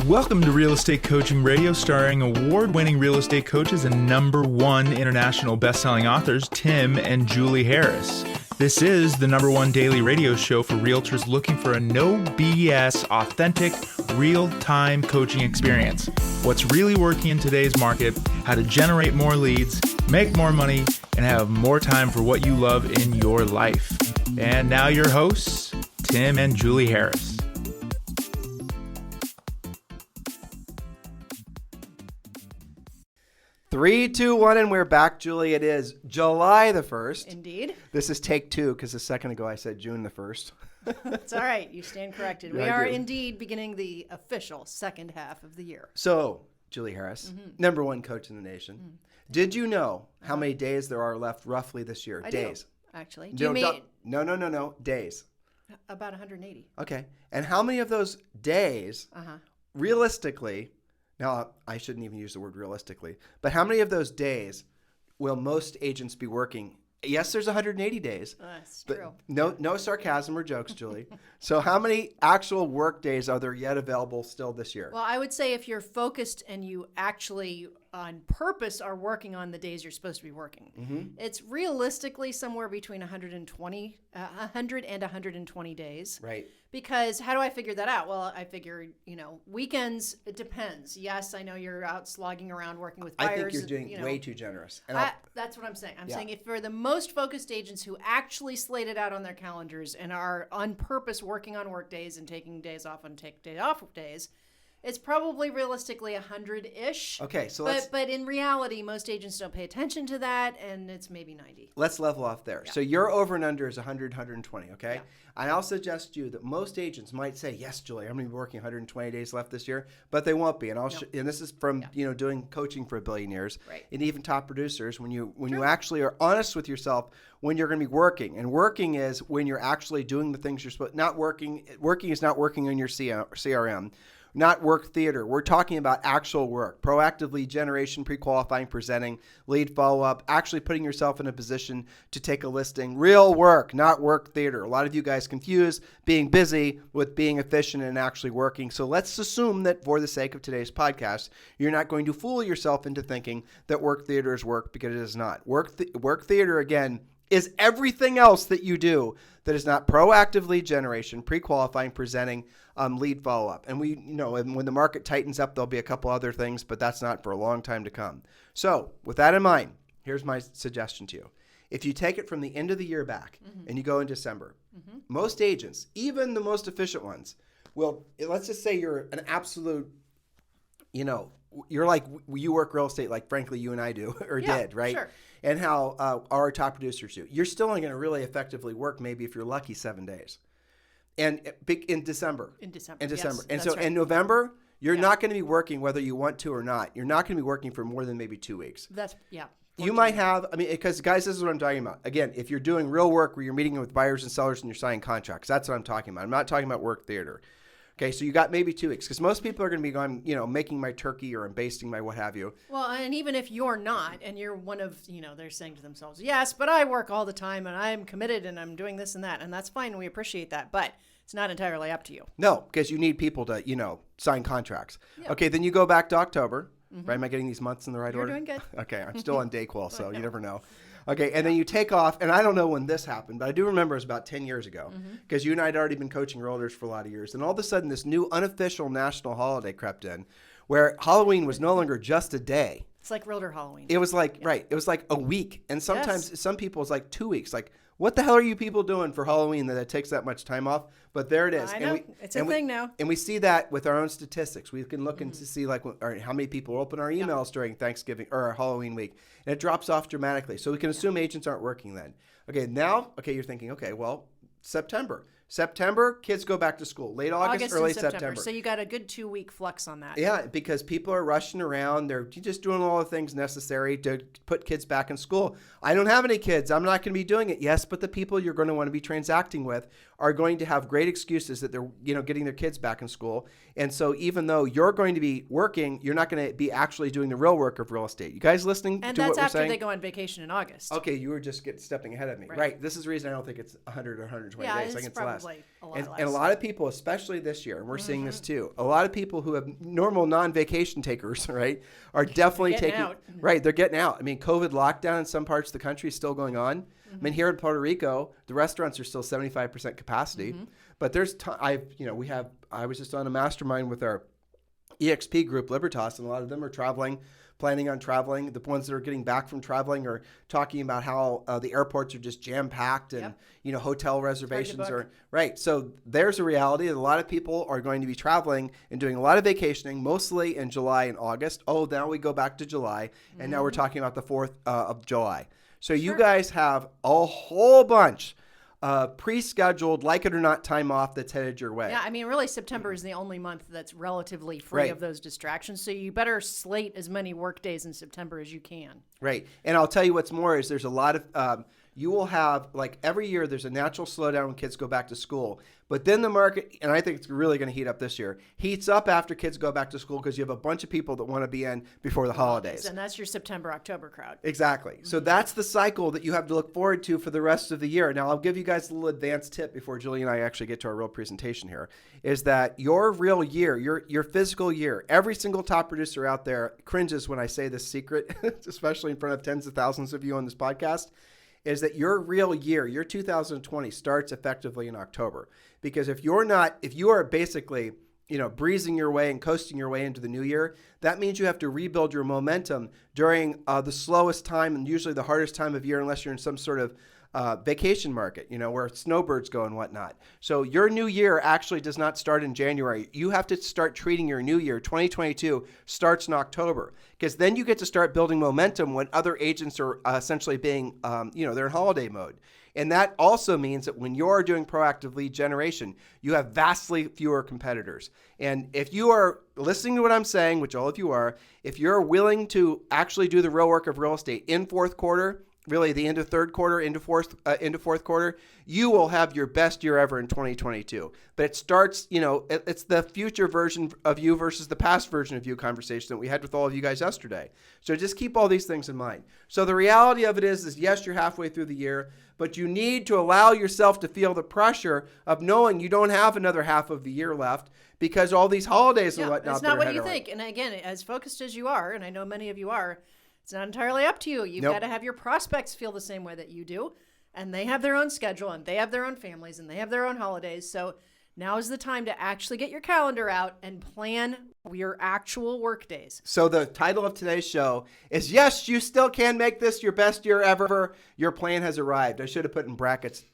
Welcome to Real Estate Coaching Radio, starring award-winning real estate coaches and #1 international best-selling authors, Tim and Julie Harris. This is the #1 daily radio show for realtors looking for a no BS, authentic, real-time coaching experience. What's really working in today's market, how to generate more leads, make more money, and have more time for what you love in your life. And now your hosts, Tim and Julie Harris. 3, 2, 1, and we're back, Julie. It is July the 1st. Indeed. This is take 2, because a second ago I said June the 1st. It's all right. You stand corrected. We are indeed beginning the official second half of the year. So, Julie Harris, #1 coach in the nation. Did you know how many days there are left roughly this year? I days. do, actually. Do you mean No. Days. about 180? Okay. And how many of those days, realistically, now I shouldn't even use the word realistically, but how many of those days will most agents be working? Yes, there's 180 days. That's but true. No sarcasm or jokes, Julie. So how many actual work days are there yet available still this year? Well, I would say if you're focused and you actually on purpose are working on the days you're supposed to be working, it's realistically somewhere between 100 and 120 days. Right. Because how do I figure that out? Well, I figure, weekends, it depends. Yes, I know you're out slogging around working with buyers. I think you're doing way too generous. And that's what I'm saying. I'm saying if for the most focused agents who actually slate it out on their calendars and are on purpose working on work days and taking days off and take day off days, it's probably realistically 100-ish. Okay, so but in reality, most agents don't pay attention to that, and it's maybe 90. Let's level off there. Yeah. So your over and under is 100, 120, okay? Yeah. And I'll suggest to you that most agents might say, yes, Julie, I'm going to be working 120 days left this year, but they won't be. And and this is from doing coaching for a billion years, right. And even top producers. When you actually are honest with yourself, when you're going to be working, and working is when you're actually doing the things you're supposed. Not working. Working is not working on your CRM. Not work theater. We're talking about actual work, proactive lead generation, pre-qualifying, presenting, lead follow-up, actually putting yourself in a position to take a listing. Real work, not work theater. A lot of you guys confuse being busy with being efficient and actually working. So let's assume that for the sake of today's podcast, you're not going to fool yourself into thinking that work theater is work, because it is not. Work theater, again, is everything else that you do that is not proactive lead generation, pre-qualifying, presenting, lead follow-up. And and when the market tightens up, there'll be a couple other things, but that's not for a long time to come. So with that in mind, here's my suggestion to you. If you take it from the end of the year back and you go in December, most agents, even the most efficient ones, let's just say you're an absolute, you're like, you work real estate like, frankly, you and I do, or did, right? Sure. And how our top producers do. You're still only going to really effectively work, maybe if you're lucky, 7 days. And in December. Yes, and so right. in November, you're not going to be working whether you want to or not. You're not going to be working for more than maybe 2 weeks. You might have, because guys, this is what I'm talking about. Again, if you're doing real work where you're meeting with buyers and sellers and you're signing contracts, that's what I'm talking about. I'm not talking about work theater. Okay, so you got maybe 2 weeks, because most people are going to be going, making my turkey or I'm basting my what have you. Well, and even if you're not, and you're one of, they're saying to themselves, yes, but I work all the time and I'm committed and I'm doing this and that, and that's fine, and we appreciate that, but it's not entirely up to you. No, because you need people to, sign contracts. Yeah. Okay, then you go back to October, right? Am I getting these months in the right order? You're doing good. Okay, I'm still on Dayquil, so you never know. Okay, and then you take off, and I don't know when this happened, but I do remember it was about 10 years ago, because you and I had already been coaching realtors for a lot of years, and all of a sudden this new unofficial national holiday crept in, where Halloween was no longer just a day. It's like Realtor Halloween. It was like, right, it was like a week, and sometimes some people it's like 2 weeks, like, what the hell are you people doing for Halloween that it takes that much time off? But there it is. I know. It's a thing now. And we see that with our own statistics. We can look into see how many people open our emails during Thanksgiving or Halloween week. And it drops off dramatically. So we can assume agents aren't working then. Okay, now, you're thinking, well, September, kids go back to school. Late August early September. So you got a good 2 week flux on that. Yeah, because people are rushing around. They're just doing all the things necessary to put kids back in school. I don't have any kids. I'm not going to be doing it. Yes, but the people you're going to want to be transacting with are going to have great excuses that they're getting their kids back in school. And so even though you're going to be working, you're not going to be actually doing the real work of real estate. You guys listening to what we're saying? And that's after they go on vacation in August. Okay, you were just stepping ahead of me. Right. This is the reason I don't think it's 100 or 120 days. I think it's less. probably a lot less. And a lot of people, especially this year, and we're seeing this too, a lot of people who have normal non-vacation takers, right, are definitely taking out. Right, they're getting out. I mean, COVID lockdown in some parts of the country is still going on. I mean, here in Puerto Rico, the restaurants are still 75% capacity, but there's I was just on a mastermind with our EXP group, Libertas, and a lot of them are planning on traveling. The ones that are getting back from traveling are talking about how the airports are just jam-packed and, hotel reservations are right. So there's a reality that a lot of people are going to be traveling and doing a lot of vacationing, mostly in July and August. Oh, now we go back to July, and now we're talking about the 4th of July. So you guys have a whole bunch pre-scheduled, like it or not, time off that's headed your way. Yeah, I mean, really, September is the only month that's relatively free of those distractions. So you better slate as many work days in September as you can. Right. And I'll tell you what's more is there's a lot of you will have, like every year, there's a natural slowdown when kids go back to school. But then the market, and I think it's really going to heat up this year, heats up after kids go back to school because you have a bunch of people that want to be in before the holidays. And that's your September, October crowd. Exactly. So that's the cycle that you have to look forward to for the rest of the year. Now, I'll give you guys a little advanced tip before Julie and I actually get to our real presentation here, is that your real year, your physical year, every single top producer out there cringes when I say this secret, especially in front of tens of thousands of you on this podcast, is that your real year, your 2020, starts effectively in October. Because if you are basically, breezing your way and coasting your way into the new year, that means you have to rebuild your momentum during the slowest time and usually the hardest time of year, unless you're in some sort of vacation market, where snowbirds go and whatnot. So your new year actually does not start in January. You have to start treating your new year, 2022, starts in October, because then you get to start building momentum when other agents are essentially being, they're in holiday mode. And that also means that when you're doing proactive lead generation, you have vastly fewer competitors. And if you are listening to what I'm saying, which all of you are, if you're willing to actually do the real work of real estate in fourth quarter, really the end of third quarter, into fourth quarter, you will have your best year ever in 2022. But it starts, it's the future version of you versus the past version of you conversation that we had with all of you guys yesterday. So just keep all these things in mind. So the reality of it is yes, you're halfway through the year, but you need to allow yourself to feel the pressure of knowing you don't have another half of the year left because all these holidays and whatnot. It's not what you think. And again, as focused as you are, and I know many of you are, it's not entirely up to you. You've got to have your prospects feel the same way that you do. And they have their own schedule, and they have their own families, and they have their own holidays. So now is the time to actually get your calendar out and plan your actual work days. So the title of today's show is, yes, you still can make this your best year ever. Your plan has arrived. I should have put in brackets,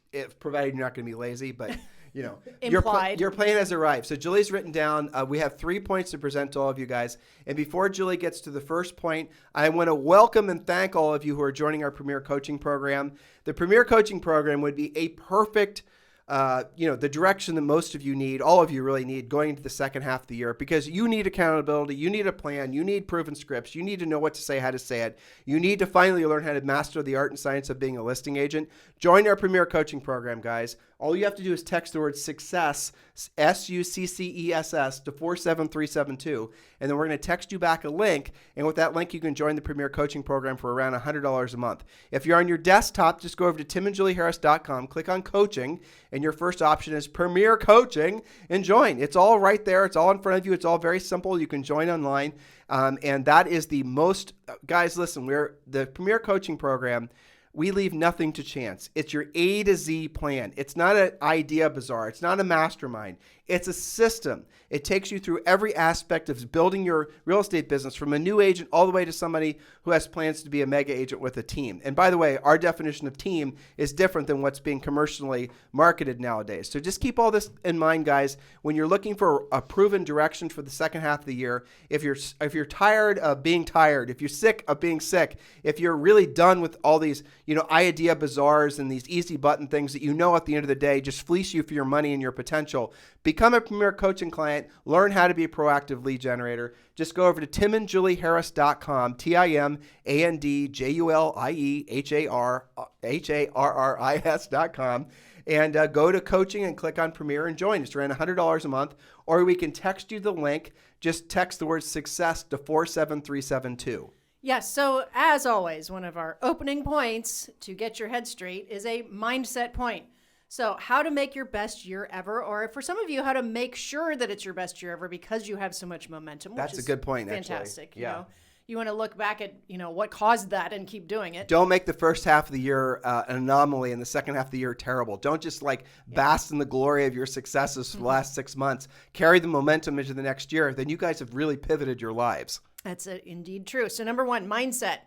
provided you're not going to be lazy, but... your plan has arrived. So Julie's written down, we have 3 points to present to all of you guys. And before Julie gets to the first point, I want to welcome and thank all of you who are joining our Premier Coaching Program. The Premier Coaching Program would be a perfect the direction that most of you need, all of you really need going into the second half of the year, because you need accountability, you need a plan, you need proven scripts, you need to know what to say, how to say it. You need to finally learn how to master the art and science of being a listing agent. Join our Premier Coaching Program, guys. All you have to do is text the word SUCCESS, SUCCESS, to 47372, and then we're going to text you back a link, and with that link, you can join the Premier Coaching Program for around $100 a month. If you're on your desktop, just go over to timandjulieharris.com, click on Coaching, and your first option is Premier Coaching, and join. It's all right there. It's all in front of you. It's all very simple. You can join online, and that is the most, guys, listen, we're the Premier Coaching Program. We leave nothing to chance. It's your A to Z plan. It's not an idea bazaar. It's not a mastermind. It's a system. It takes you through every aspect of building your real estate business, from a new agent all the way to somebody who has plans to be a mega agent with a team. And by the way, our definition of team is different than what's being commercially marketed nowadays. So just keep all this in mind, guys, when you're looking for a proven direction for the second half of the year. If you're tired of being tired, if you're sick of being sick, if you're really done with all these, idea bazaars and these easy button things that at the end of the day just fleece you for your money and your potential, become a Premier Coaching client. Learn how to be a proactive lead generator. Just go over to timandjulieharris.com, TIMANDJULIEHARRIS.com, and go to Coaching and click on Premier and join. It's around $100 a month, or we can text you the link. Just text the word SUCCESS to 47372. Yes, so as always, one of our opening points to get your head straight is a mindset point. So how to make your best year ever, or for some of you, how to make sure that it's your best year ever because you have so much momentum. That's a good point, fantastic. actually. Yeah. You want to look back at, what caused that and keep doing it. Don't make the first half of the year an anomaly and the second half of the year terrible. Don't just bask in the glory of your successes for the last 6 months. Carry the momentum into the next year. Then you guys have really pivoted your lives. That's indeed true. So number 1, mindset.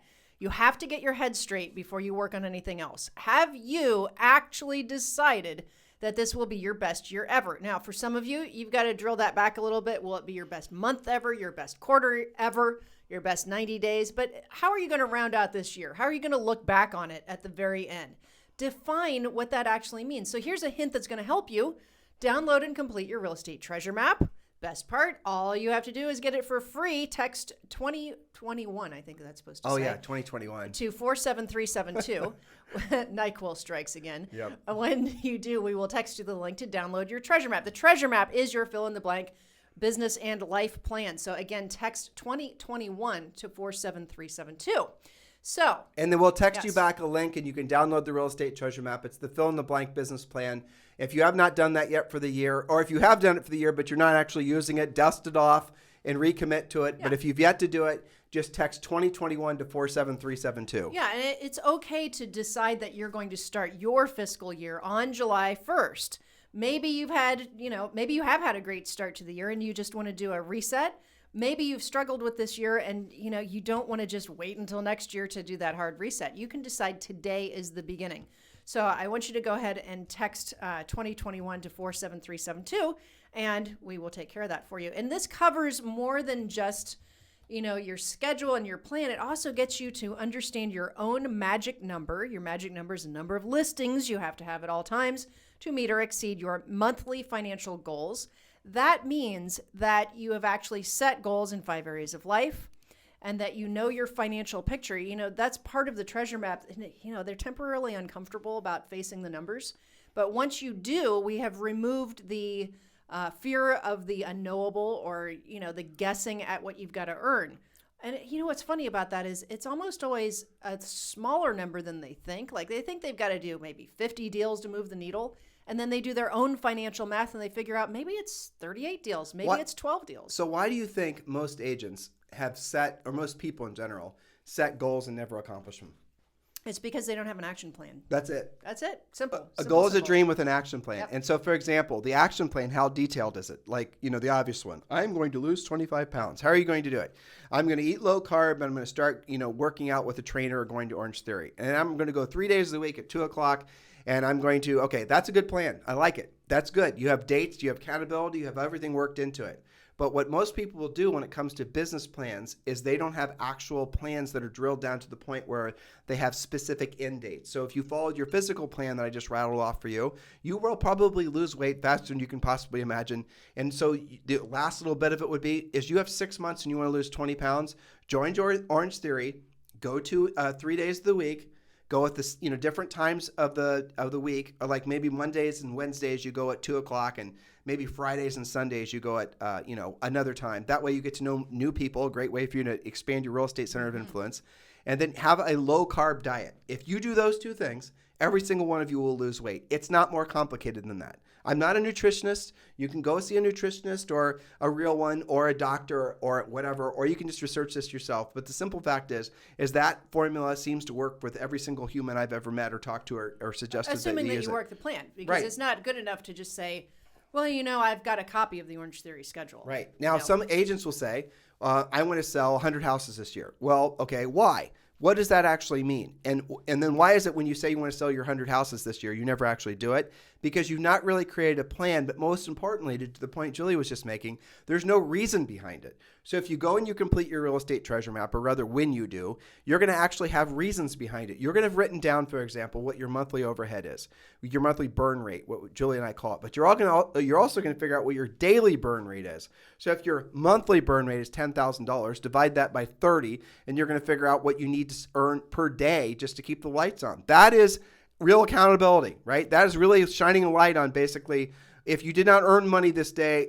You have to get your head straight before you work on anything else. Have you actually decided that this will be your best year ever? Now, for some of you, you've got to drill that back a little bit. Will it be your best month ever, your best quarter ever, your best 90 days? But how are you going to round out this year? How are you going to look back on it at the very end? Define what that actually means. So here's a hint that's going to help you. Download and complete your real estate treasure map. Best part, all you have to do is get it for free. Text 2021, I think that's supposed to say. Oh, yeah, 2021. To 47372. NyQuil strikes again. Yep. When you do, we will text you the link to download your treasure map. The treasure map is your fill-in-the-blank business and life plan. So again, text 2021 to 47372. So, and then we'll text you back a link and you can download the real estate treasure map. It's the fill-in-the-blank business plan. If you have not done that yet for the year, or if you have done it for the year but you're not actually using it, dust it off and recommit to it. Yeah. But if you've yet to do it, just text 2021 to 47372. Yeah, and it's okay to decide that you're going to start your fiscal year on July 1st. Maybe you've had, maybe you have had a great start to the year and you just want to do a reset. Maybe you've struggled with this year and, you don't want to just wait until next year to do that hard reset. You can decide today is the beginning. So I want you to go ahead and text 2021 to 47372, and we will take care of that for you. And this covers more than just, your schedule and your plan. It also gets you to understand your own magic number. Your magic number is the number of listings you have to have at all times to meet or exceed your monthly financial goals. That means that you have actually set goals in 5 areas of life and that you know your financial picture. That's part of the treasure map. They're temporarily uncomfortable about facing the numbers. But once you do, we have removed the fear of the unknowable or, the guessing at what you've got to earn. And what's funny about that is it's almost always a smaller number than they think. Like they think they've got to do maybe 50 deals to move the needle. And then they do their own financial math and they figure out maybe it's 38 deals, maybe it's 12 deals. So why do you think most agents have set, or most people in general, set goals and never accomplish them? It's because they don't have an action plan. That's it. That's it. Simple. A goal is a dream with an action plan. Yep. And so, for example, the action plan, how detailed is it? Like, the obvious one. I'm going to lose 25 pounds. How are you going to do it? I'm going to eat low carb, and I'm going to start, working out with a trainer or going to Orange Theory. And I'm going to go 3 days a week at 2 o'clock. And I'm going to, okay, that's a good plan. I like it. That's good. You have dates, you have accountability, you have everything worked into it. But what most people will do when it comes to business plans is they don't have actual plans that are drilled down to the point where they have specific end dates. So if you followed your physical plan that I just rattled off for you, you will probably lose weight faster than you can possibly imagine. And so the last little bit of it would be is you have 6 months and you want to lose 20 pounds, join Orange Theory, go to 3 days of the week, go at this, different times of the week, or like maybe Mondays and Wednesdays you go at 2 o'clock, and maybe Fridays and Sundays you go at another time. That way you get to know new people. A great way for you to expand your real estate center of influence, and then have a low carb diet. If you do those two things, every single one of you will lose weight. It's not more complicated than that. I'm not a nutritionist. You can go see a nutritionist or a real one or a doctor or whatever, or you can just research this yourself. But the simple fact is that formula seems to work with every single human I've ever met or talked to or suggested assuming that you work the plan, because right. It's not good enough to just say, well, I've got a copy of the Orange Theory schedule. Right. Now, some agents will say, I want to sell 100 houses this year. Well, okay, why? What does that actually mean? And then why is it when you say you want to sell your 100 houses this year, you never actually do it? Because you've not really created a plan, but most importantly, to the point Julie was just making, there's no reason behind it. So if you go and you complete your real estate treasure map, or rather when you do, you're going to actually have reasons behind it. You're going to have written down, for example, what your monthly overhead is, your monthly burn rate, what Julie and I call it. But you're also going to figure out what your daily burn rate is. So if your monthly burn rate is $10,000, divide that by 30, and you're going to figure out what you need to earn per day just to keep the lights on. That is real accountability, right? That is really shining a light on basically, if you did not earn money this day,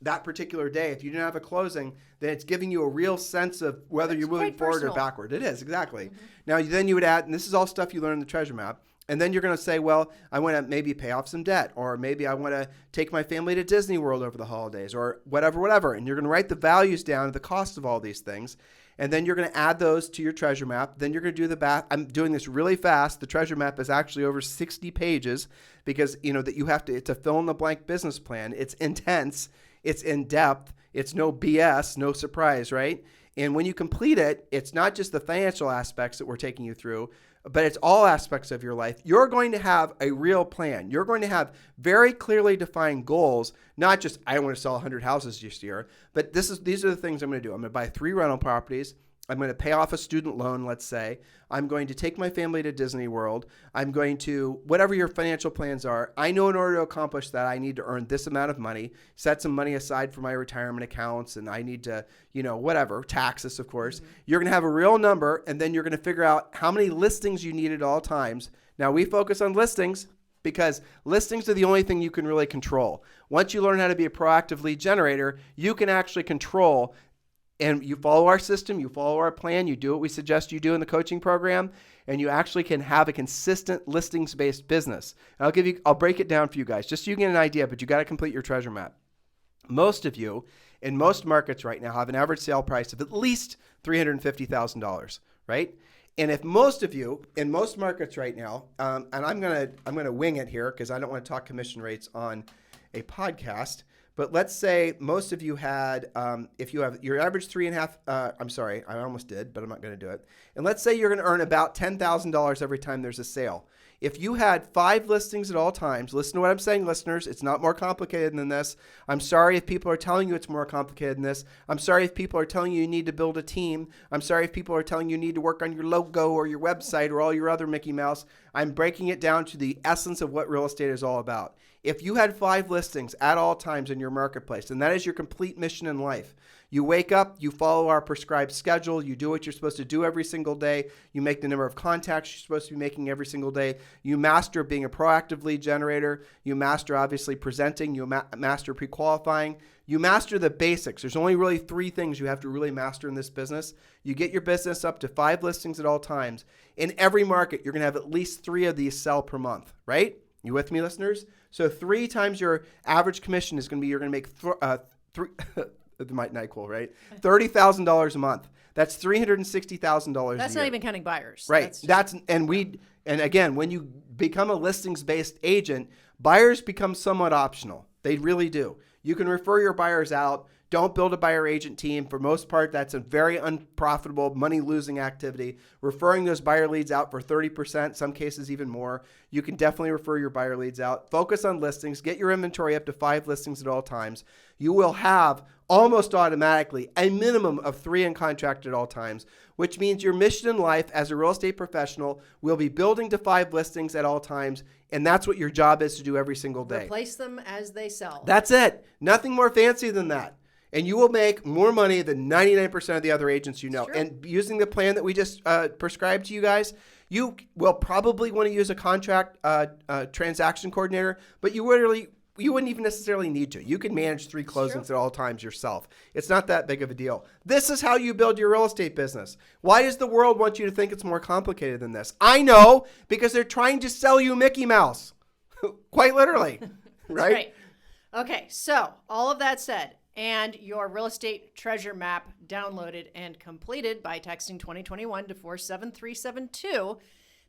that particular day, if you didn't have a closing, then it's giving you a real sense of whether you're moving forward or backward. It is, exactly. Mm-hmm. Now, then you would add, and this is all stuff you learn in the treasure map, And then you're going to say, well, I want to maybe pay off some debt, or maybe I want to take my family to Disney World over the holidays, or whatever. And you're going to write the values down, the cost of all these things. And then you're going to add those to your treasure map. Then you're going to do the I'm doing this really fast. The treasure map is actually over 60 pages because, that you have to, it's a fill in the blank business plan. It's intense. It's in depth. It's no BS, no surprise, right? And when you complete it, it's not just the financial aspects that we're taking you through, but it's all aspects of your life. You're going to have a real plan. You're going to have very clearly defined goals, not just, I want to sell 100 houses this year, but these are the things I'm going to do. I'm going to buy 3 rental properties. I'm going to pay off a student loan, let's say. I'm going to take my family to Disney World. I'm going to, whatever your financial plans are, I know in order to accomplish that, I need to earn this amount of money, set some money aside for my retirement accounts, and I need to, whatever, taxes, of course. Mm-hmm. You're going to have a real number, and then you're going to figure out how many listings you need at all times. Now, we focus on listings because listings are the only thing you can really control. Once you learn how to be a proactive lead generator, you can actually control. And you follow our system, you follow our plan, you do what we suggest you do in the coaching program, and you actually can have a consistent listings-based business. And I'll break it down for you guys, just so you get an idea, but you got to complete your treasure map. Most of you, in most markets right now, have an average sale price of at least $350,000, right? And if most of you, in most markets right now, and I'm gonna wing it here because I don't want to talk commission rates on a podcast, but let's say most of you had, if you have your average I'm sorry, I almost did, but I'm not going to do it. And let's say you're going to earn about $10,000 every time there's a sale. If you had 5 listings at all times, listen to what I'm saying, listeners. It's not more complicated than this. I'm sorry if people are telling you it's more complicated than this. I'm sorry if people are telling you need to build a team. I'm sorry if people are telling you need to work on your logo or your website or all your other Mickey Mouse. I'm breaking it down to the essence of what real estate is all about. If you had 5 listings at all times in your marketplace, and that is your complete mission in life, you wake up, you follow our prescribed schedule, you do what you're supposed to do every single day, you make the number of contacts you're supposed to be making every single day, you master being a proactive lead generator, you master obviously presenting, you master pre-qualifying, you master the basics. There's only really 3 things you have to really master in this business. You get your business up to 5 listings at all times. In every market, you're going to have at least 3 of these sell per month, right? You with me, listeners? So 3 times your average commission is going to be, you're going to make it might not equal, right? $30,000 a month. That's $360,000 a year. That's not even counting buyers. Right. And again, when you become a listings-based agent, buyers become somewhat optional. They really do. You can refer your buyers out. Don't build a buyer agent team. For most part, that's a very unprofitable, money-losing activity. Referring those buyer leads out for 30%, some cases even more. You can definitely refer your buyer leads out. Focus on listings. Get your inventory up to 5 listings at all times. You will have almost automatically a minimum of 3 in contract at all times, which means your mission in life as a real estate professional will be building to 5 listings at all times, and that's what your job is to do every single day. Replace them as they sell. That's it. Nothing more fancy than that. And you will make more money than 99% of the other agents you know. Sure. And using the plan that we just prescribed to you guys, you will probably want to use a contract transaction coordinator, but you wouldn't even necessarily need to. You can manage 3 closings at all times yourself. It's not that big of a deal. This is how you build your real estate business. Why does the world want you to think it's more complicated than this? I know, because they're trying to sell you Mickey Mouse. Quite literally. Right? Okay, so all of that said, and your real estate treasure map downloaded and completed by texting 2021 to 47372,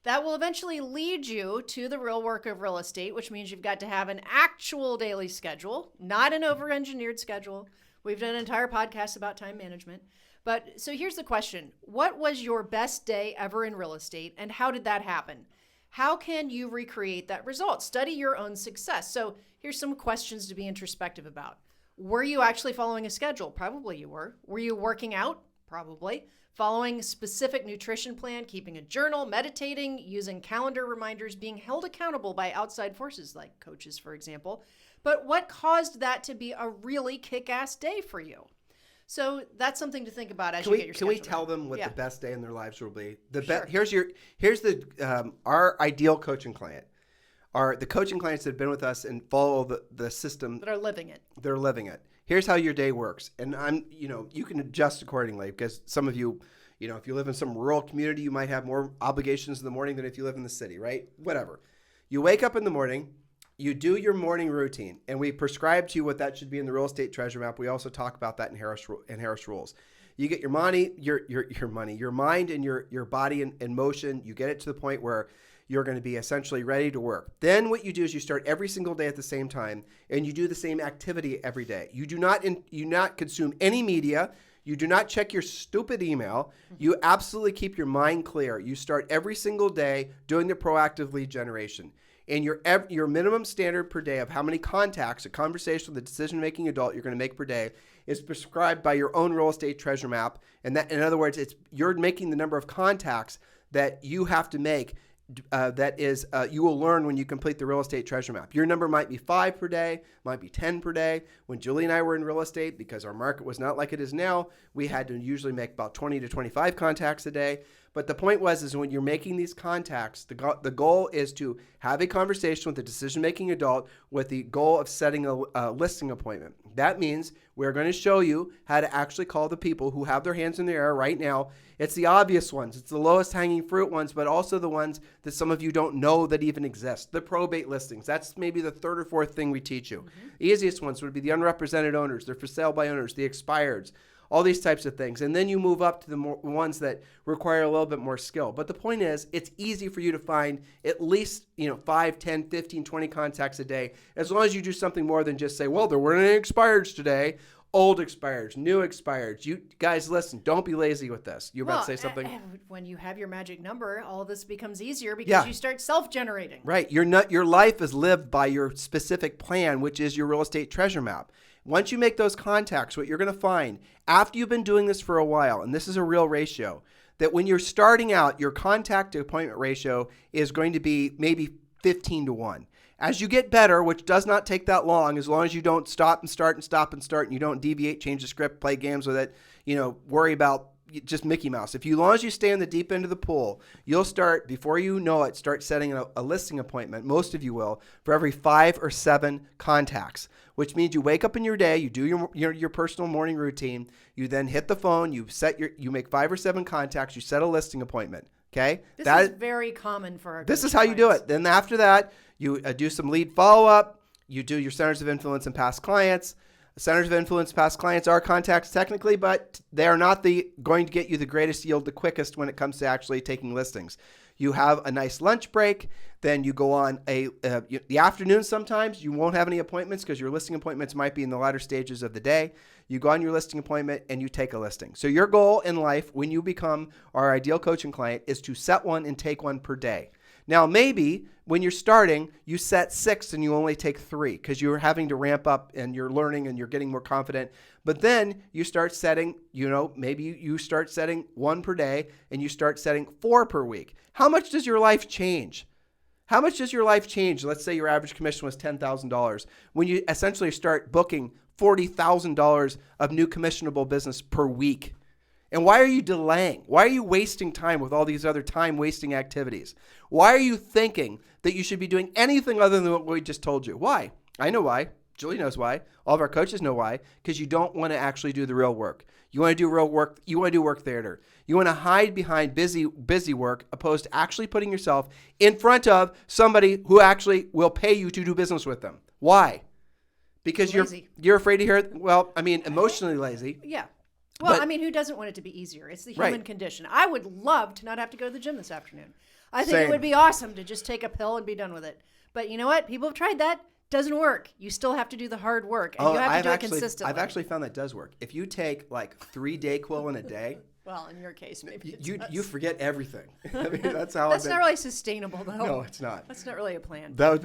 that will eventually lead you to the real work of real estate, which means you've got to have an actual daily schedule, not an over-engineered schedule. We've done an entire podcast about time management. But so here's the question. What was your best day ever in real estate, and how did that happen? How can you recreate that result? Study your own success. So here's some questions to be introspective about. Were you actually following a schedule? Probably you were. Were you working out? Probably. Following a specific nutrition plan, keeping a journal, meditating, using calendar reminders, being held accountable by outside forces like coaches, for example. But what caused that to be a really kick-ass day for you? So that's something to think about as you get your schedule. Can we tell them what the best day in their lives will be? Sure. Here's our ideal coaching client. Are the coaching clients that have been with us and follow the system. That are living it. They're living it. Here's how your day works. And you can adjust accordingly because some of you, If you live in some rural community, you might have more obligations in the morning than if you live in the city, right? Whatever. You wake up in the morning, you do your morning routine, and we prescribe to you what that should be in the real estate treasure map. We also talk about that in Harris Rules. You get your money, your mind and your body in motion. You get it to the point where you're going to be essentially ready to work. Then what you do is you start every single day at the same time, and you do the same activity every day. You do not consume any media. You do not check your stupid email. You absolutely keep your mind clear. You start every single day doing the proactive lead generation. And your minimum standard per day of how many contacts, a conversation with a decision-making adult you're going to make per day is prescribed by your own real estate treasure map. And that, in other words, you're making the number of contacts that you have to make. You will learn when you complete the real estate treasure map. Your number might be 5 per day, might be 10 per day. When Julie and I were in real estate, because our market was not like it is now, we had to usually make about 20 to 25 contacts a day. But the point is when you're making these contacts, the goal is to have a conversation with a decision-making adult with the goal of setting a listing appointment. That means we're going to show you how to actually call the people who have their hands in the air right now. It's the obvious ones. It's the lowest hanging fruit ones, but also the ones that some of you don't know that even exist. The probate listings. That's maybe the third or fourth thing we teach you. Mm-hmm. The easiest ones would be the unrepresented owners, they're for sale by owners, the expireds, all these types of things. And then you move up to the ones that require a little bit more skill. But the point is, it's easy for you to find at least 5, 10, 15, 20 contacts a day, as long as you do something more than just say, well, there weren't any expireds today. Old expireds, new expireds. You guys, listen, don't be lazy with this. You about to say something? When you have your magic number, all this becomes easier because you start self-generating. Right. Your life is lived by your specific plan, which is your real estate treasure map. Once you make those contacts, what you're going to find after you've been doing this for a while, and this is a real ratio, that when you're starting out, your contact to appointment ratio is going to be maybe 15 to 1. As you get better, which does not take that long, as long as you don't stop and start and stop and start, and you don't deviate, change the script, play games with it, worry about just Mickey Mouse. As long as you stay in the deep end of the pool, you'll start, before you know it, start setting a listing appointment, most of you will, for every 5 or 7 contacts, which means you wake up in your day, you do your personal morning routine, you then hit the phone, you make 5 or 7 contacts, you set a listing appointment. Okay? This is very common for our This is how you do it. Then after that, you do some lead follow-up. You do your centers of influence and past clients. Centers of influence, past clients are contacts technically, but they are not going to get you the greatest yield the quickest when it comes to actually taking listings. You have a nice lunch break. Then you go on the afternoon sometimes. You won't have any appointments because your listing appointments might be in the latter stages of the day. You go on your listing appointment and you take a listing. So your goal in life when you become our ideal coaching client is to set one and take one per day. Now, maybe when you're starting, you set 6 and you only take 3 because you're having to ramp up and you're learning and you're getting more confident. But then you start setting, maybe you start setting 1 per day and you start setting 4 per week. How much does your life change? How much does your life change? Let's say your average commission was $10,000. When you essentially start booking $40,000 of new commissionable business per week. And why are you delaying? Why are you wasting time with all these other time-wasting activities? Why are you thinking that you should be doing anything other than what we just told you? Why? I know why. Julie knows why. All of our coaches know why. Because you don't want to actually do the real work. You want to do real work. You want to do work theater. You want to hide behind busy work opposed to actually putting yourself in front of somebody who actually will pay you to do business with them. Why? Because you're afraid to hear, emotionally lazy. Yeah. Well, who doesn't want it to be easier? It's the human condition. I would love to not have to go to the gym this afternoon. I think it would be awesome to just take a pill and be done with it. But you know what? People have tried that. Doesn't work. You still have to do the hard work, and you have to do it consistently. I've actually found that does work. If you take 3 Dayquil in a day. Well, in your case, maybe you forget everything. That's how. That's not really sustainable, though. No, it's not. That's not really a plan. That's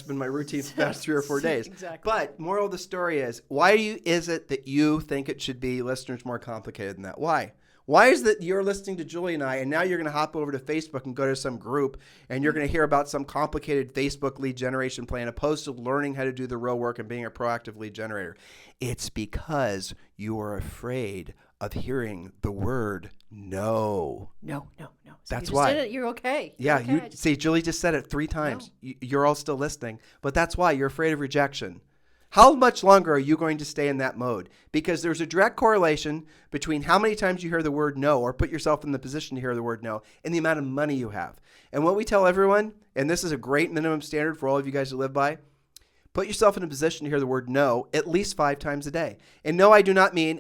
been my routine for the past 3 or 4 days. Exactly. But moral of the story is, why is it that you think it should be, listeners, more complicated than that? Why? Why is that you're listening to Julie and I, and now you're going to hop over to Facebook and go to some group, and you're going to hear about some complicated Facebook lead generation plan, opposed to learning how to do the real work and being a proactive lead generator? It's because you are afraid of hearing the word no. No. So that's why. You're okay. Yeah, okay. you see, Julie just said it 3 times. No. You're all still listening, but that's why you're afraid of rejection. How much longer are you going to stay in that mode? Because there's a direct correlation between how many times you hear the word no or put yourself in the position to hear the word no and the amount of money you have. And what we tell everyone, and this is a great minimum standard for all of you guys to live by, put yourself in a position to hear the word no at least 5 times a day. And no, I do not mean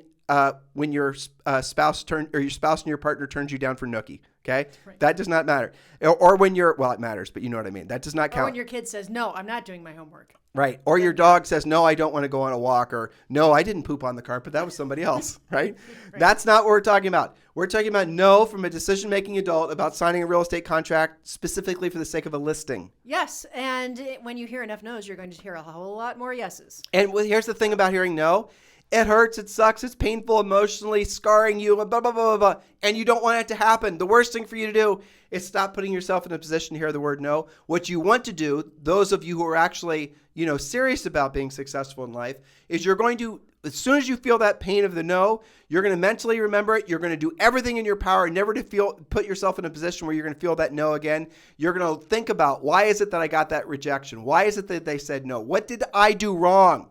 when your spouse and your partner turns you down for nookie. Okay, right. That does not matter. Or when it matters, but you know what I mean. That does not count. Or when your kid says, no, I'm not doing my homework. Right. Or your dog says, no, I don't want to go on a walk, or no, I didn't poop on the carpet. That was somebody else, right? That's not what we're talking about. We're talking about no from a decision-making adult about signing a real estate contract specifically for the sake of a listing. Yes. And when you hear enough no's, you're going to hear a whole lot more yeses. And here's the thing about hearing no. It hurts, it sucks, it's painful, emotionally scarring you, blah, blah, blah, blah, blah. And you don't want it to happen. The worst thing for you to do is stop putting yourself in a position to hear the word no. What you want to do, those of you who are actually, serious about being successful in life, is you're going to, as soon as you feel that pain of the no, you're going to mentally remember it. You're going to do everything in your power never to put yourself in a position where you're going to feel that no again. You're going to think about, why is it that I got that rejection? Why is it that they said no? What did I do wrong?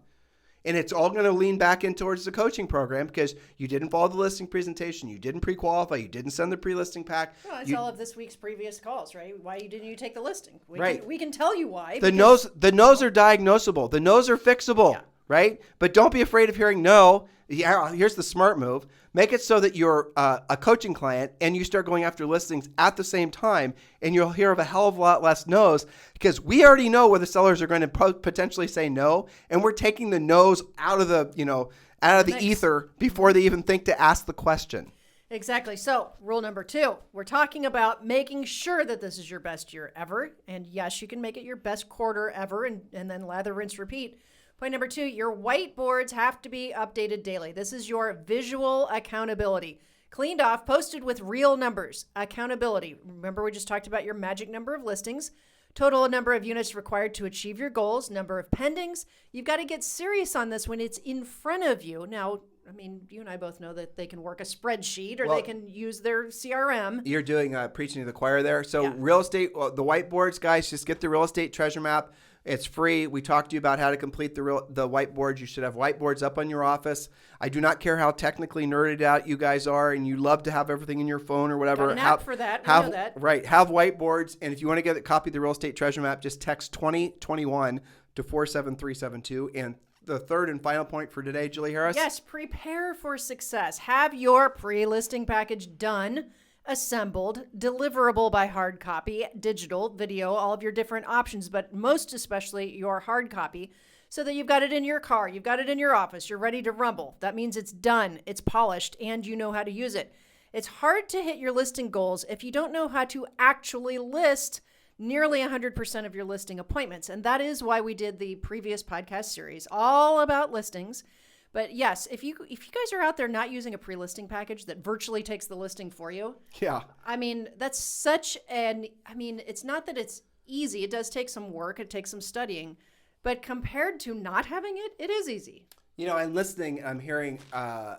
And it's all going to lean back in towards the coaching program because you didn't follow the listing presentation. You didn't pre-qualify. You didn't send the pre-listing pack. Well, it's all of this week's previous calls, right? Why didn't you take the listing? We can tell you why. The no's are diagnosable. The no's are fixable, right? But don't be afraid of hearing no. Here's the smart move. Make it so that you're a coaching client and you start going after listings at the same time, and you'll hear of a hell of a lot less no's because we already know where the sellers are going to potentially say no, and we're taking the no's out of the ether before they even think to ask the question. Exactly. So rule number 2, we're talking about making sure that this is your best year ever. And yes, you can make it your best quarter ever and then lather, rinse, repeat. Point number 2, your whiteboards have to be updated daily. This is your visual accountability. Cleaned off, posted with real numbers. Accountability. Remember, we just talked about your magic number of listings, total number of units required to achieve your goals, number of pendings. You've got to get serious on this when it's in front of you. Now, I mean, you and I both know that they can work a spreadsheet or they can use their CRM. You're doing preaching to the choir there. So real estate, the whiteboards, guys, just get the real estate treasure map. It's free. We talked to you about how to complete the whiteboards. You should have whiteboards up on your office. I do not care how technically nerded out you guys are and you love to have everything in your phone or whatever. Got an app for that. We know that. Right. Have whiteboards. And if you want to get a copy of the real estate treasure map, just text 2021 to 47372. And the third and final point for today, Julie Harris. Yes, prepare for success. Have your pre-listing package done, assembled, deliverable by hard copy, digital, video, all of your different options, but most especially your hard copy, so that you've got it in your car, you've got it in your office, you're ready to rumble. That means it's done, it's polished, and you know how to use it. It's hard to hit your listing goals if you don't know how to actually list nearly 100% of your listing appointments. And that is why we did the previous podcast series all about listings. But yes, if you guys are out there not using a pre-listing package that virtually takes the listing for you. Yeah. I mean, it's not that it's easy. It does take some work. It takes some studying. But compared to not having it, it is easy. And listening, I'm hearing, I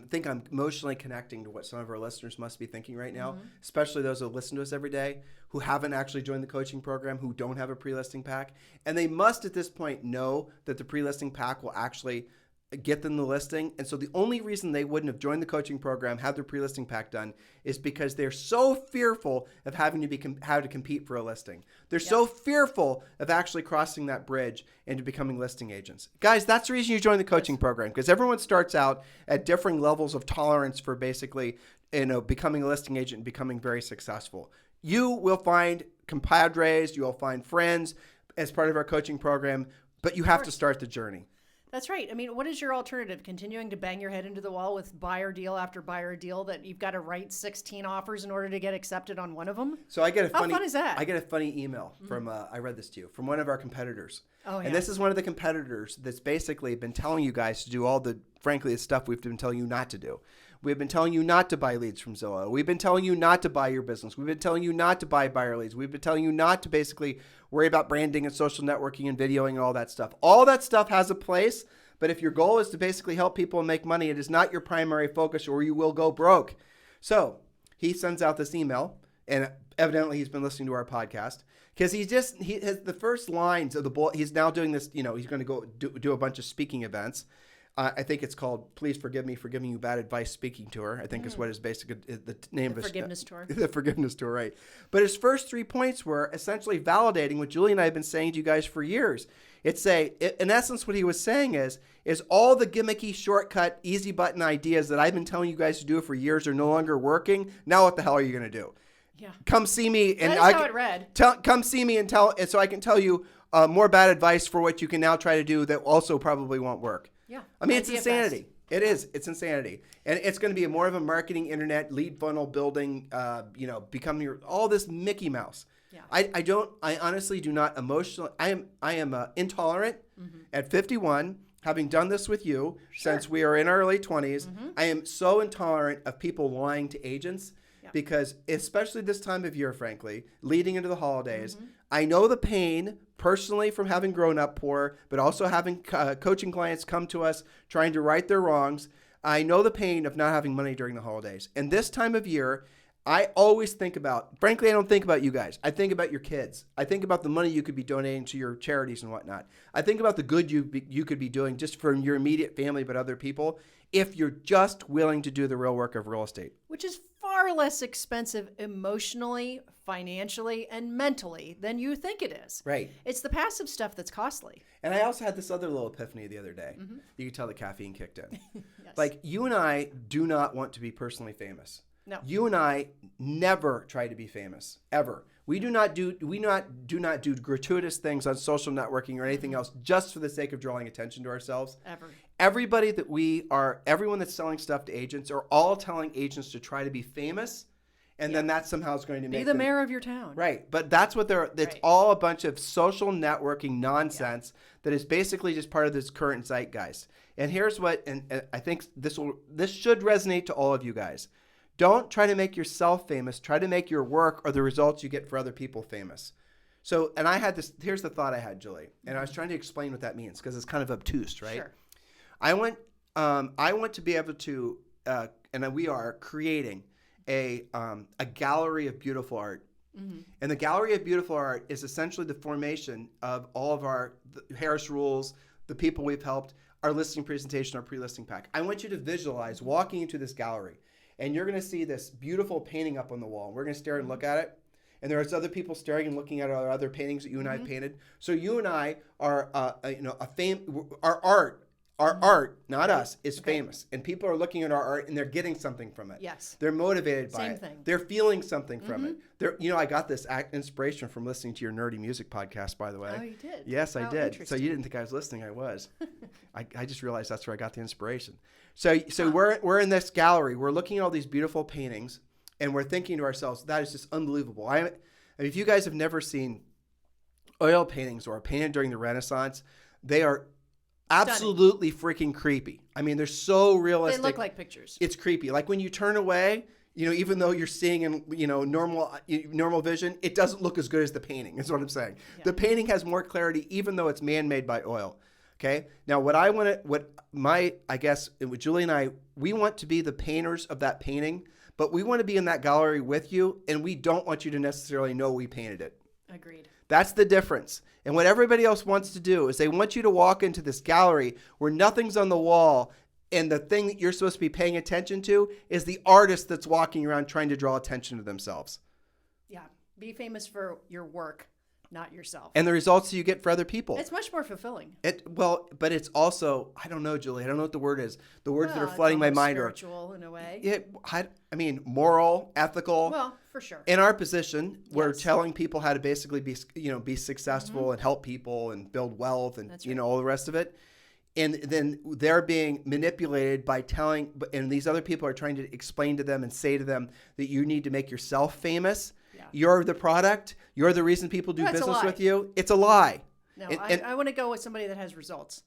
think I'm emotionally connecting to what some of our listeners must be thinking right now, especially those who listen to us every day, who haven't actually joined the coaching program, who don't have a pre-listing pack. And they must at this point know that the pre-listing pack will actually get them the listing. And so the only reason they wouldn't have joined the coaching program, have their pre-listing pack done, is because they're so fearful of having to how to compete for a listing. They're so fearful of actually crossing that bridge into becoming listing agents. Guys, that's the reason you join the coaching program, because everyone starts out at different levels of tolerance for basically, becoming a listing agent and becoming very successful. You will find compadres, you will find friends as part of our coaching program, but you have to start the journey. That's right. I mean, what is your alternative? Continuing to bang your head into the wall with buyer deal after buyer deal that you've got to write 16 offers in order to get accepted on one of them? So How fun is that? I get a funny email from, I read this to you, from one of our competitors. Oh, yeah. And this is one of the competitors that's basically been telling you guys to do all the stuff we've been telling you not to do. We've been telling you not to buy leads from Zillow. We've been telling you not to buy your business. We've been telling you not to buy buyer leads. We've been telling you not to basically worry about branding and social networking and videoing and all that stuff. All that stuff has a place, but if your goal is to basically help people and make money, it is not your primary focus or you will go broke. So he sends out this email, and evidently he's been listening to our podcast, Because he has the first lines of the bullet. He's now doing this, he's going to go do a bunch of speaking events. I think it's called "Please Forgive Me for Giving You Bad Advice" speaking tour. I think is what his the name of his forgiveness tour. The forgiveness tour, right? But his first 3 points were essentially validating what Julie and I have been saying to you guys for years. In essence, what he was saying is all the gimmicky, shortcut, easy button ideas that I've been telling you guys to do for years are no longer working. Now, what the hell are you going to do? Yeah. Come see me, and That is how it read. Come see me and so I can tell you more bad advice for what you can now try to do that also probably won't work. Yeah. I mean, it's insanity. It is. It's insanity. And it's going to be more of a marketing, internet, lead funnel building, becoming all this Mickey Mouse. Yeah. I honestly do not emotionally, I am intolerant at 51, having done this with you since we are in our early 20s. I am so intolerant of people lying to agents because especially this time of year, frankly, leading into the holidays, I know the pain personally from having grown up poor, but also having coaching clients come to us trying to right their wrongs. I know the pain of not having money during the holidays. And this time of year, I always think about, frankly, I don't think about you guys. I think about your kids. I think about the money you could be donating to your charities and whatnot. I think about the good you could be doing just for your immediate family, but other people, if you're just willing to do the real work of real estate. Which is far less expensive emotionally, financially, and mentally than you think it is. Right. It's the passive stuff that's costly. And I also had this other little epiphany the other day. You could tell the caffeine kicked in. Yes. Like, you and I do not want to be personally famous. No. You and I never try to be famous, ever. We do not do gratuitous things on social networking or anything else just for the sake of drawing attention to ourselves. Ever. Everyone that's selling stuff to agents are all telling agents to try to be famous, and then that somehow is going to make Be the mayor of your town. Right. But that's what it's all a bunch of social networking nonsense that is basically just part of this current zeitgeist. And here's what, and I think this should resonate to all of you guys. Don't try to make yourself famous. Try to make your work or the results you get for other people famous. So, and I had this, here's the thought I had, Julie, and I was trying to explain what that means because it's kind of obtuse, right? Sure. I want to be able to, and we are creating a gallery of beautiful art. And the gallery of beautiful art is essentially the formation of all of our Harris rules, the people we've helped, our listing presentation, our pre-listing pack. I want you to visualize walking into this gallery. And you're going to see this beautiful painting up on the wall. We're going to stare and look at it. And there's other people staring and looking at our other paintings that you and I have painted. So you and I are, our art, not us, is famous. And people are looking at our art and they're getting something from it. Yes. They're motivated by Same it. thing. They're feeling something from it. I got this inspiration from listening to your nerdy music podcast, by the way. Oh, you did? Yes, I did. So you didn't think I was listening. I was. I just realized that's where I got the inspiration. So we're in this gallery. We're looking at all these beautiful paintings, and we're thinking to ourselves, that is just unbelievable. I mean, if you guys have never seen oil paintings or painted during the Renaissance, they are absolutely freaking creepy. I mean, they're so realistic. They look like pictures. It's creepy. Like when you turn away, even though you're seeing in, normal vision, it doesn't look as good as the painting, is what I'm saying. Yeah. The painting has more clarity, even though it's man-made by oil. Okay. Now, with Julie and I, we want to be the painters of that painting, but we want to be in that gallery with you, and we don't want you to necessarily know we painted it. Agreed. That's the difference. And what everybody else wants to do is they want you to walk into this gallery where nothing's on the wall, and the thing that you're supposed to be paying attention to is the artist that's walking around trying to draw attention to themselves. Yeah. Be famous for your work, not yourself. And the results that you get for other people. It's much more fulfilling. But it's also, I don't know, Julie. I don't know what the word is. The words that are flooding my mind are spiritual in a way. Moral, ethical. Well, for sure. In our position, we're telling people how to basically be successful and help people and build wealth and all the rest of it. And then they're being manipulated by and these other people are trying to explain to them and say to them that you need to make yourself famous. Yeah. You're the product. You're the reason people do business with you. It's a lie. No, I want to go with somebody that has results.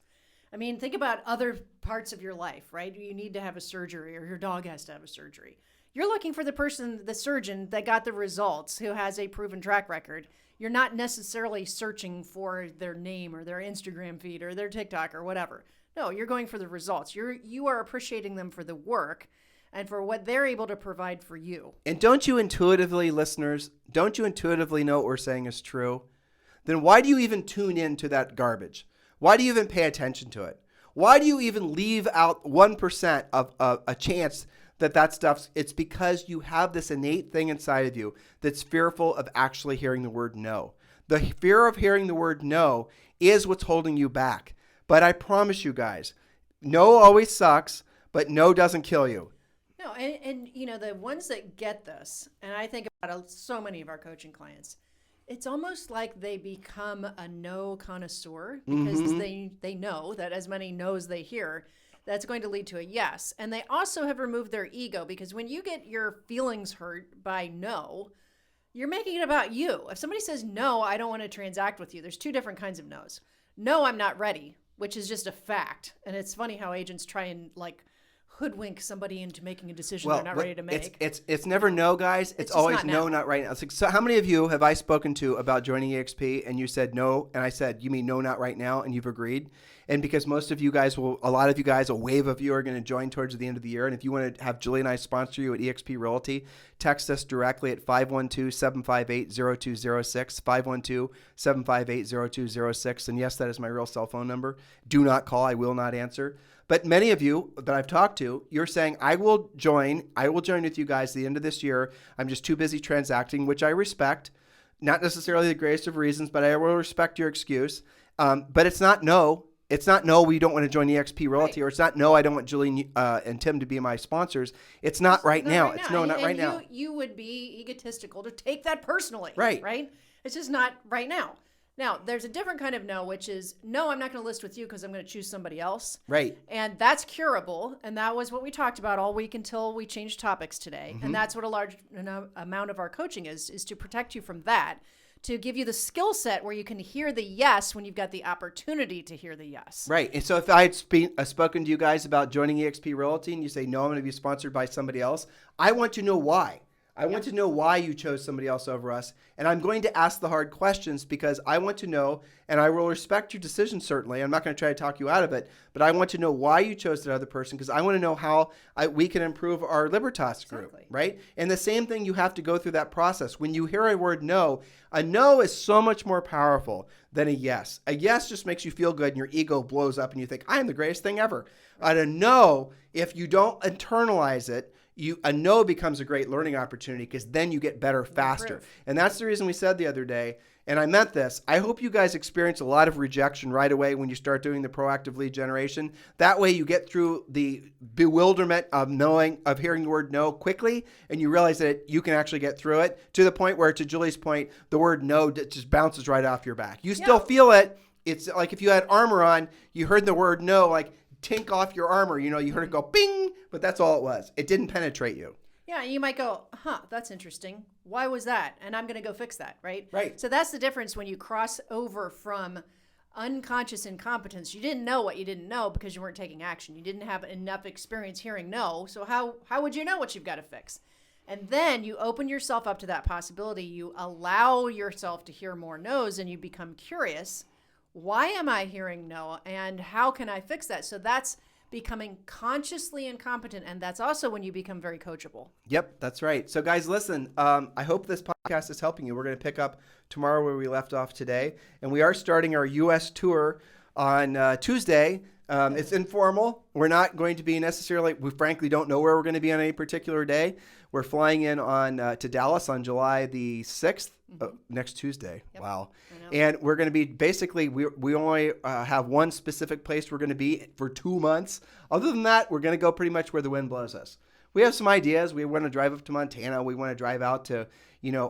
I mean, think about other parts of your life, right? You need to have a surgery or your dog has to have a surgery. You're looking for the surgeon that got the results, who has a proven track record. You're not necessarily searching for their name or their Instagram feed or their TikTok or whatever. No, you're going for the results. You are appreciating them for the work. and for what they're able to provide for you. And don't you intuitively, listeners, don't you intuitively know what we're saying is true? Then why do you even tune into that garbage? Why do you even pay attention to it? Why do you even leave out 1% of a chance that stuff's, it's because you have this innate thing inside of you that's fearful of actually hearing the word no. The fear of hearing the word no is what's holding you back. But I promise you guys, no always sucks, but no doesn't kill you. No, and you know, the ones that get this, and I think about so many of our coaching clients, it's almost like they become a no connoisseur because they know that as many no's they hear, that's going to lead to a yes. And they also have removed their ego, because when you get your feelings hurt by no, you're making it about you. If somebody says, no, I don't want to transact with you, there's two different kinds of no's. No, I'm not ready, which is just a fact. And it's funny how agents try and like hoodwink somebody into making a decision they're not ready to make. It's never no, guys. It's always no, not right now. It's like, so how many of you have I spoken to about joining EXP and you said no, and I said, you mean no, not right now, and you've agreed? And because most of you guys will, a lot of you guys, a wave of you are going to join towards the end of the year. And if you want to have Julie and I sponsor you at EXP Realty, text us directly at 512-758-0206, 512-758-0206. And yes, that is my real cell phone number. Do not call. I will not answer. But many of you that I've talked to, you're saying, I will join with you guys at the end of this year. I'm just too busy transacting, which I respect. Not necessarily the greatest of reasons, but I will respect your excuse. But it's not no. It's not no, we don't want to join EXP Realty, right. Or it's not no, I don't want Julie and Tim to be my sponsors. It's not right now. It's no, not right now. You would be egotistical to take that personally. Right. It's just not right now. Now, there's a different kind of no, which is, no, I'm not going to list with you because I'm going to choose somebody else. Right. And that's curable. And that was what we talked about all week until we changed topics today. Mm-hmm. And that's what a large amount of our coaching is to protect you from that, to give you the skill set where you can hear the yes when you've got the opportunity to hear the yes. Right. And so if I had spoken to you guys about joining EXP Realty and you say, no, I'm going to be sponsored by somebody else, I want to know why. I want to know why you chose somebody else over us. And I'm going to ask the hard questions because I want to know, and I will respect your decision, certainly. I'm not going to try to talk you out of it, but I want to know why you chose that other person because I want to know how we can improve our Libertas group, right? And the same thing, you have to go through that process. When you hear a word no, a no is so much more powerful than a yes. A yes just makes you feel good and your ego blows up and you think, I am the greatest thing ever. But a no, if you don't internalize it, a no becomes a great learning opportunity because then you get better faster. And that's the reason we said the other day, and I meant this, I hope you guys experience a lot of rejection right away when you start doing the proactive lead generation. That way you get through the bewilderment of hearing the word no quickly, and you realize that you can actually get through it to the point where, to Julie's point, the word no just bounces right off your back. You still feel it. It's like if you had armor on, you heard the word no, like tink off your armor, you heard it go bing, but that's all it was. It didn't penetrate you. Yeah, you might go, that's interesting. Why was that? And I'm going to go fix that, right? Right. So that's the difference when you cross over from unconscious incompetence. You didn't know what you didn't know because you weren't taking action. You didn't have enough experience hearing no, so how would you know what you've got to fix? And then you open yourself up to that possibility. You allow yourself to hear more no's and you become curious. Why am I hearing no? And how can I fix that? So that's becoming consciously incompetent. And that's also when you become very coachable. Yep, that's right. So guys, listen, I hope this podcast is helping you. We're going to pick up tomorrow where we left off today. And we are starting our U.S. tour on Tuesday. It's informal. We're not going to be necessarily, we frankly don't know where we're going to be on any particular day. We're flying in to Dallas on July the 6th, next Tuesday. Yep. Wow. And we're going to be basically, we only have one specific place we're going to be for 2 months. Other than that, we're going to go pretty much where the wind blows us. We have some ideas. We want to drive up to Montana. We want to drive out to,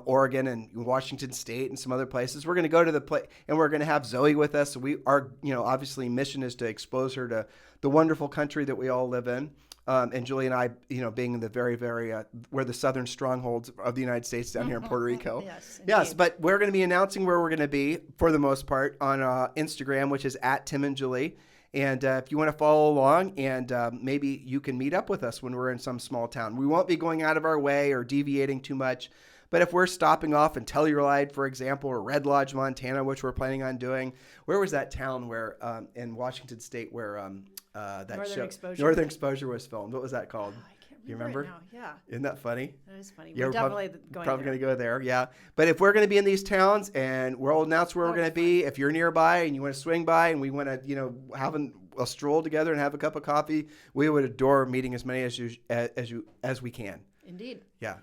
Oregon and Washington State and some other places. We're going to go to the place and we're going to have Zoe with us. So our obviously mission is to expose her to the wonderful country that we all live in. And Julie and I, being in the very, very, where the southern strongholds of the United States down here in Puerto Rico. Yes, but we're going to be announcing where we're going to be for the most part on Instagram, which is @TimandJulie. And if you want to follow along and maybe you can meet up with us when we're in some small town. We won't be going out of our way or deviating too much. But if we're stopping off in Telluride, for example, or Red Lodge, Montana, which we're planning on doing, where was that town where in Washington State where that Northern show Exposure. Northern Exposure was filmed? What was that called? I can't You remember? Right now. Yeah. Isn't that funny? That is funny. Yeah, We're definitely probably going going to go there. Yeah. But if we're going to be in these towns, and we'll announce where we're going to be, if you're nearby and you want to swing by and we want to, have a stroll together and have a cup of coffee, we would adore meeting as many as we can. Indeed. Yeah.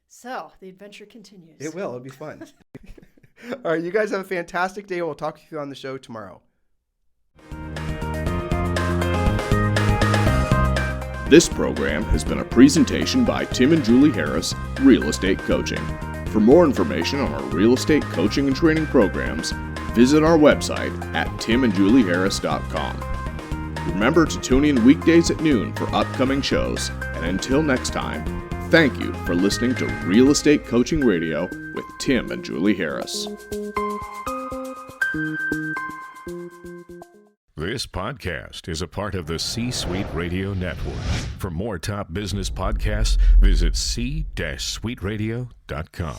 So the adventure continues. It will. It'll be fun. All right. You guys have a fantastic day. We'll talk to you on the show tomorrow. This program has been a presentation by Tim and Julie Harris, Real Estate Coaching. For more information on our real estate coaching and training programs, visit our website at timandjulieharris.com. Remember to tune in weekdays at noon for upcoming shows, and until next time, thank you for listening to Real Estate Coaching Radio with Tim and Julie Harris. This podcast is a part of the C-Suite Radio Network. For more top business podcasts, visit c-suiteradio.com.